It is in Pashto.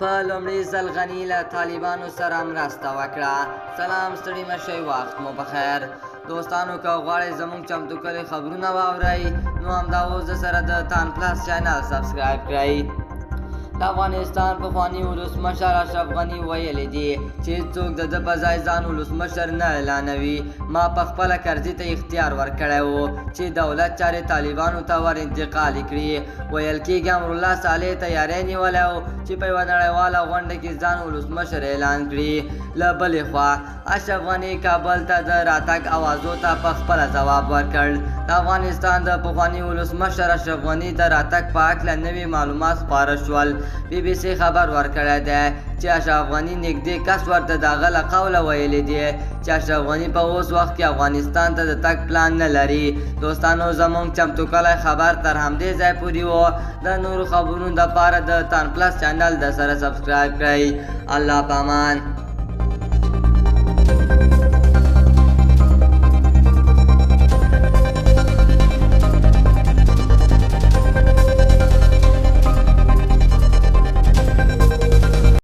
په لومړي ځل غني له طالبانو سره مرسته وکړه. سلام، ستړي مه شئ، وخت مو بخیر. دوستانو که غواړئ زموږ چمتو کلي خبرونه واورئ نو همدا اوس د سره د تان پلس چینل سبسکرایب کړئ. د افغانستان پخواني ولسمشر اشرف غني ویلي دي چې څوک د ده په ځای ځان ولسمشر نه اعلانوي. ما پخپله کرزي ته اختیار ورکړی و چې دولت چارې طالبانو ته ور انتقال کړي. ویل کېږي امرالله صالح تیاری نیولی و چې په یوه نړیواله غونډه کې ځان ولسمشر اعلان کړي. له بلې خوا اشرف غني کابل ته د راتګ اوازو ته پخپله ځواب ورکړ. د افغانستان د پخواني ولسمشر اشرف غني د راتګ په هکله نوي معلومات خپاره شول. بي بي سي خبر ورکړی دی چې اشرف غني نږدې کس ورته د هغه له قوله ویلی دی چې اشرف غني په اوس وخت کې افغانستان ته د تګ پلان نه لري. دوستانو، زموږ چمتو کلی خبر تر همدې ځای پورې و. د نورو خبرونو دپاره د تان پلس چینل د سره سبسکرایب کړئ. الله پامان.